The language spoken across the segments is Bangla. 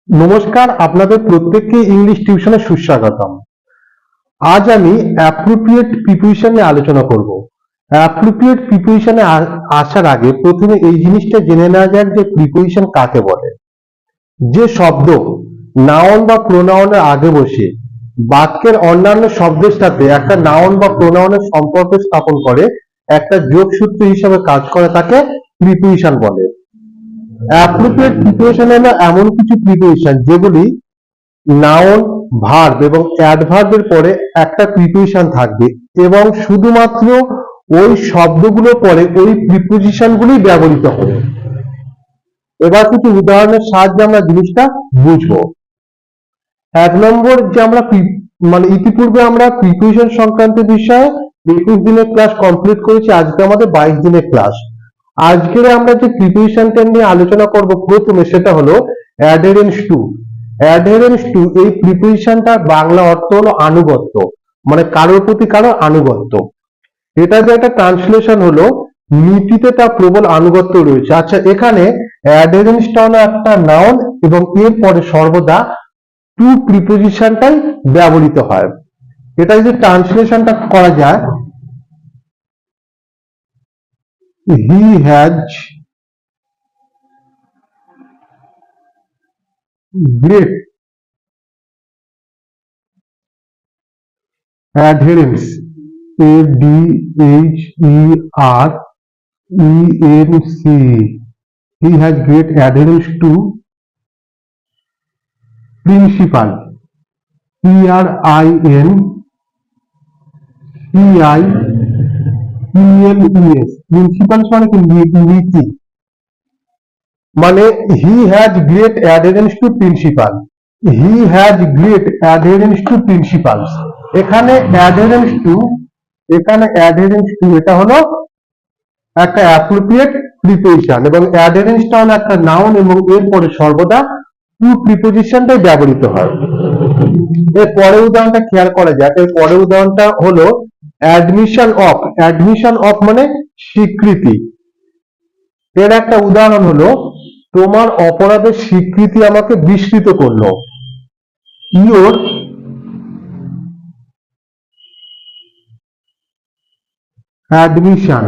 নমস্কার, আপনাদের প্রত্যেককে ইংলিশ টিউশনে সুস্বাগতম। আজ আমি অ্যাপ্রোপ্রিয়েট প্রিপোজিশন নিয়ে আলোচনা করব। অ্যাপ্রোপ্রিয়েট প্রিপোজিশনে আসার আগে প্রথমে এই জিনিসটা জেনে নেওয়া যাক যে প্রিপোজিশন কাকে বলে। যে শব্দ নাউন বা প্রোনাউনের আগে বসে বাক্যের অন্যান্য শব্দের সাথে একটা নাউন বা প্রোনাউনের সম্পর্ক স্থাপন করে একটা যোগসূত্র হিসাবে কাজ করে তাকে প্রিপোজিশন বলে। অ্যাপ্রোপ্রিয়েট প্রিপোজিশন হলো এমন কিছু প্রিপোজিশন যেগুলি নাউন, ভার্ব এবং অ্যাডভার্বের পরে একটা প্রিপোজিশন থাকবে এবং শুধুমাত্র ওই শব্দগুলো পরে ওই প্রিপোজিশনগুলি ব্যবহৃত হবে। এবার কিছু উদাহরণের সাহায্যে আমরা জিনিসটা বুঝবো। এক নম্বর যে আমরা ইতিপূর্বে আমরা প্রিপোজিশন সংক্রান্ত বিষয়ে 21 দিনের ক্লাস কমপ্লিট করেছি, আজকে আমাদের 22 দিনের ক্লাস। আজকের আমরা যে প্রিপোজিশনটা নিয়ে আলোচনা করব প্রথমে সেটা হলো অ্যাডহেরেন্স টু। অ্যাডহেরেন্স টু এই প্রিপোজিশনটার বাংলা অর্থ হলো আনুগত্য, মানে কারোর প্রতি কারোর আনুগত্য। এটা যে একটা ট্রান্সলেশন হলো নীতিতে তার প্রবল আনুগত্য রয়েছে। আচ্ছা, এখানে অ্যাডহেরেন্সটা হলো একটা নাউন এবং এর পরে সর্বদা টু প্রিপোজিশনটাই ব্যবহৃত হয়। এটা যদি ট্রান্সলেশনটা করা যায়, he has great adherence, ADHERENCE, he has great adherence to principle, PRINCIPLES, principles মানে কি নীতি, মানে he has great adherence to principle, he has great adherence to principles. এখানে অ্যাডহেরেন্স টু, এটা হলো একটা অ্যাপ্রোপ্রিয়েট প্রিপোজিশন এবং অ্যাডহেরেন্সটা হলো একটা নাউন এবং এর পরে সর্বদা টু প্রিপোজিশনটাই ব্যবহৃত হয়। এর পরের উদাহরণটা খেয়াল করা যাক। এর পরের উদাহরণটা হলো অ্যাডমিশন অফ। অ্যাডমিশন অফ মানে স্বীকৃতি। এর একটা উদাহরণ হলো তোমার অপরাধের স্বীকৃতি আমাকে বিস্মিত করলো। Your admission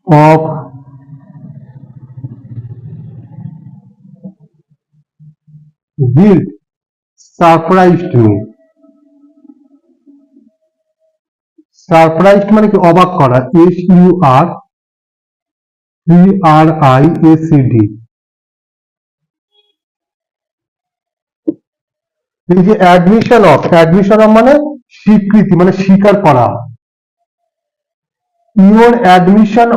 of guilt surprised me. Surprised মানে কি অবাক করা, SURPRISED। এই যে অ্যাডমিশন অফ মানে স্বীকৃতি, মানে স্বীকার করা। Your admission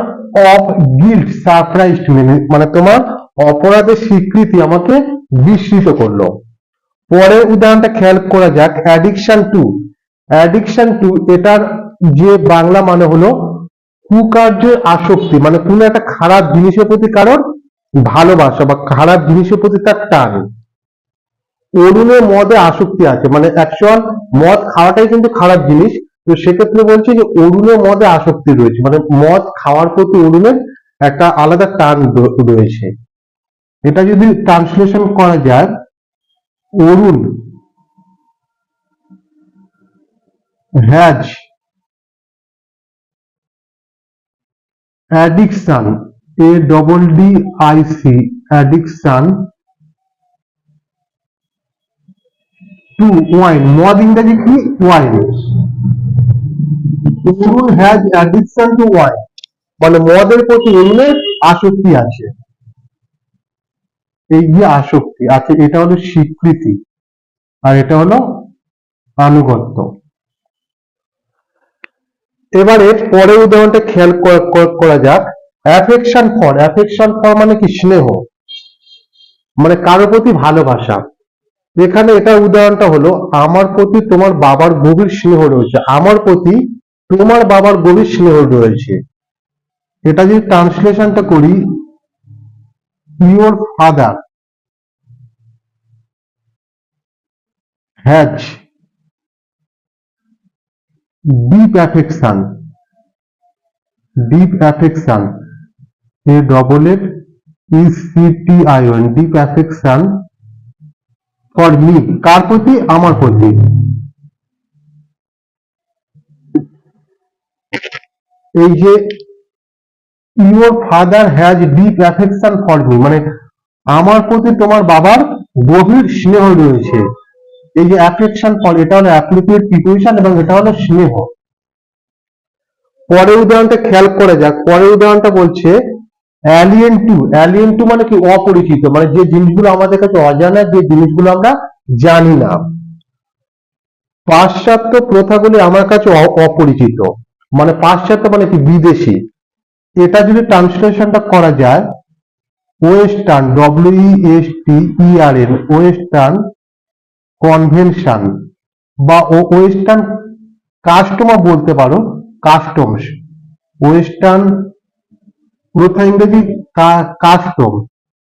of guilt surprised me মানে তোমার অপরাধের স্বীকৃতি আমাকে বিস্মিত করলো। পরের উদাহরণটা খেয়াল করা যাক, অ্যাডিকশন টু। অ্যাডিকশন টু এটার যে বাংলা মানে হলো কুকার্যের আসক্তি, মানে কোনো একটা খারাপ জিনিসের প্রতি কারণ ভালোবাসা বা খারাপ জিনিসের প্রতি তার টান। অরুণের মদে আসক্তি আছে, মানে অ্যাকচুয়াল মদ খাওয়াটাই কিন্তু খারাপ জিনিস, তো সেক্ষেত্রে বলছে যে অরুণের মদে আসক্তি রয়েছে, মানে মদ খাওয়ার প্রতি অরুণের একটা আলাদা টান রয়েছে। এটা যদি ট্রান্সলেশন করা যায়, Arun has addiction, ADDIC, addiction to wine. মদ ইংরেজি কি? Wine. Arun has addiction to wine মানে মদের প্রতি অরুণের আসক্তি আছে। এই যে আসক্তি আছে, এটা হলো স্বীকৃতি আর এটা হলো আনুগত্য। এবারে পরের উদাহরণটা খেয়াল করা যাক, অ্যাফেকশন ফর। অ্যাফেকশন ফর মানে কি? স্নেহ, মানে কারোর প্রতি ভালোবাসা। এখানে এটার উদাহরণটা হলো আমার প্রতি তোমার বাবার গভীর স্নেহ রয়েছে, আমার প্রতি তোমার বাবার গভীর স্নেহ রয়েছে। এটা যদি ট্রান্সলেশনটা করি, your father has deep affection deep affection, AFFECTION, deep affection for me, কার প্রতি? আমার প্রতি। এই যে your father has deep affection for me, মানে আমার প্রতি তোমার বাবার গভীর স্নেহ রয়েছে। এই যে অ্যাফেকশন ফর, এটা হলো অ্যাপ্রোপ্রিয়েট প্রিপোজিশন এবং এটা হলো স্নেহ। পরের উদাহরণটা খেয়াল করা যাক। পরের উদাহরণটা বলছে অ্যালিয়েন টু। অ্যালিয়েন টু মানে কি? অপরিচিত, মানে যে জিনিসগুলো আমাদের কাছে অজানা, যে জিনিসগুলো আমরা জানি না। পাশ্চাত্য প্রথাগুলি আমার কাছে অপরিচিত, মানে পাশ্চাত্য মানে কি? বিদেশি। এটা যদি ট্রান্সলেশনটা করা যায়, ওয়েস্টার্ন, WESTERN, ওয়েস্টার্ন কনভেনশন বা ওয়েস্টার্ন কাস্টমও বলতে পারো, কাস্টমস। ওয়েস্টার্ন প্রথা ইংরেজি custom,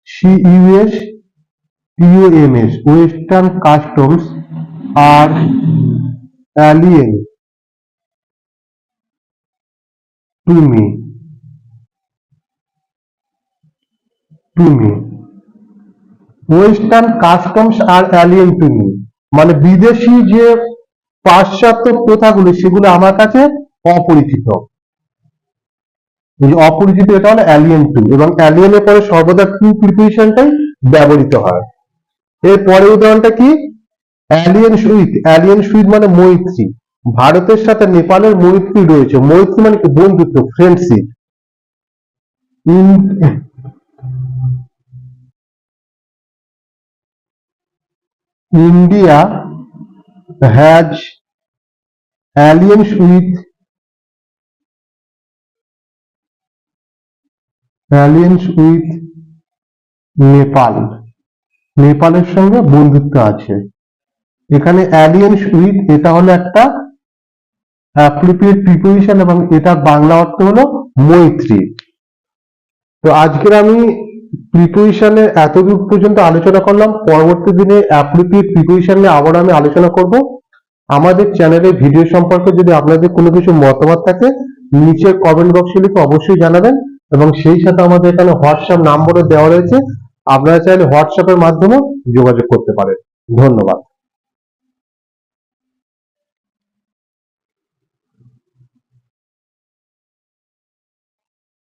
CUSTOMS, western customs are alien to me, western customs are alien to me, মানে বিদেশি যে পাশ্চাত্য প্রথাগুলি সেগুলো আমার কাছে অপরিচিত। এই অপরিচিত, এটা হলো অ্যালিয়েন টু, এবং অ্যালিয়েনের পরে সর্বদা টু প্রিপোজিশনটাই ব্যবহৃত হয়। এর পরের উদাহরণটা কি? Alliance with. অ্যালিয়েন্স উইথ মানে মৈত্রী। ভারতের সাথে নেপালের মৈত্রী রয়েছে। মৈত্রী মানে কি? বন্ধুত্ব, friendship. India has alliance with Nepal. নেপালের সঙ্গে বন্ধুত্ব আছে। এখানে অ্যালিয়েন্স উইথ, এটা হলো একটা অ্যাপ্রোপ্রিয়েট প্রিপোজিশন এবং এটার বাংলা অর্থ হলো মৈত্রী। তো আজকের আমি প্রিপোজিশনের এতদূর পর্যন্ত আলোচনা করলাম। পরবর্তী দিনে অ্যাপ্রোপ্রিয়েট প্রিপোজিশন নিয়ে আবার আমি আলোচনা করব। আমাদের চ্যানেলের ভিডিও সম্পর্কে যদি আপনাদের কোনো কিছু মতামত থাকে, নিচে কমেন্ট বক্সে লিখে অবশ্যই জানাবেন, এবং সেই সাথে আমাদের এখানে হোয়াটসঅ্যাপ নাম্বারও দেওয়া রয়েছে, আপনারা চাইলে হোয়াটসঅ্যাপের মাধ্যমে যোগাযোগ করতে পারেন। ধন্যবাদ।